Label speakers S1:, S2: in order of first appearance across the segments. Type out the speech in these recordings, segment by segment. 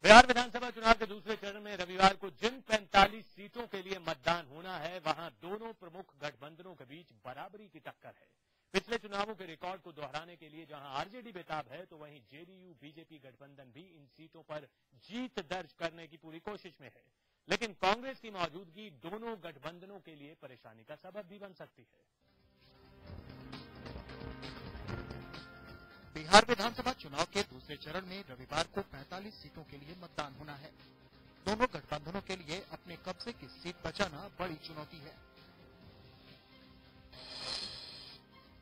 S1: बिहार विधानसभा चुनाव के दूसरे चरण में रविवार को जिन 45 सीटों के लिए मतदान होना है, वहां दोनों प्रमुख गठबंधनों के बीच बराबरी की टक्कर है। पिछले चुनावों के रिकॉर्ड को दोहराने के लिए जहां आरजेडी बेताब है, तो वहीं जेडीयू बीजेपी गठबंधन भी इन सीटों पर जीत दर्ज करने की पूरी कोशिश में है। लेकिन कांग्रेस की मौजूदगी दोनों गठबंधनों के लिए परेशानी का सबब भी बन सकती है।
S2: बिहार विधानसभा चुनाव के दूसरे चरण में रविवार को 45 सीटों के लिए मतदान होना है। दोनों गठबंधनों के लिए अपने कब्जे की सीट बचाना बड़ी चुनौती है।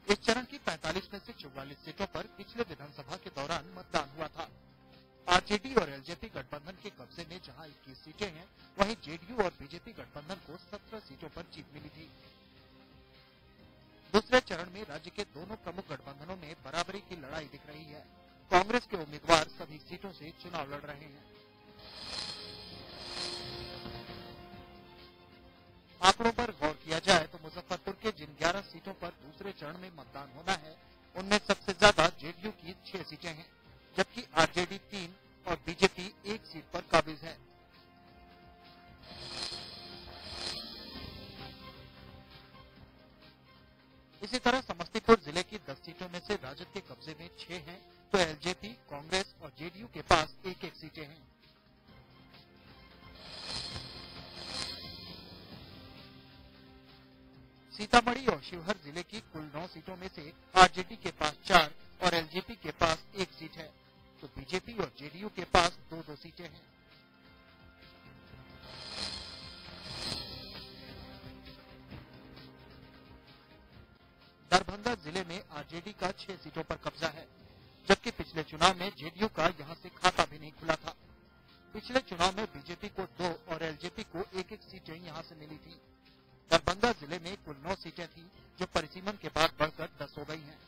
S2: इस चरण की 45 में से 44 सीटों पर पिछले विधानसभा के दौरान मतदान हुआ था। आरजेडी और एलजेपी गठबंधन के कब्जे में जहां 21 सीटें हैं, वहीं जेडीयू और बीजेपी गठबंधन को 17 सीटों पर जीत मिली थी। दूसरे चरण में राज्य के दोनों प्रमुख गठबंधनों में बराबरी की लड़ाई दिख रही है। कांग्रेस के उम्मीदवार सभी सीटों से चुनाव लड़ रहे हैं। आंकड़ों पर गौर किया जाए तो मुजफ्फरपुर के जिन 11 सीटों पर दूसरे चरण में मतदान होना है, उनमें सबसे ज्यादा जेडीयू की 6 सीटें हैं, जबकि आरजेडी 3 और बीजेपी 1 सीट पर काबिज है। इसी तरह समस्तीपुर जिले की 10 सीटों में से राजद के कब्जे में 6 हैं, तो एलजेपी, कांग्रेस और जेडीयू के पास 1-1 सीटें हैं। सीतामढ़ी और शिवहर जिले की कुल 9 सीटों में से आरजेडी के पास 4 और एलजेपी के पास 1 सीट है, तो बीजेपी और जेडीयू के पास 2-2 सीटें हैं। दरभंगा जिले में आरजेडी का 6 सीटों पर कब्जा है, जबकि पिछले चुनाव में जेडीयू का यहां से खाता भी नहीं खुला था। पिछले चुनाव में बीजेपी को 2 और एलजेपी को 1-1 सीटें यहां से मिली थी। दरभंगा जिले में कुल 9 सीटें थी, जो परिसीमन के बाद बढ़कर 10 हो गई हैं।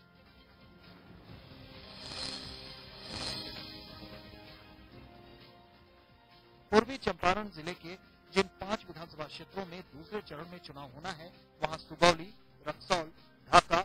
S2: पूर्वी चंपारण जिले के जिन 5 विधानसभा क्षेत्रों में दूसरे चरण में चुनाव होना है, वहां सुगौली, रक्सौल, ढाका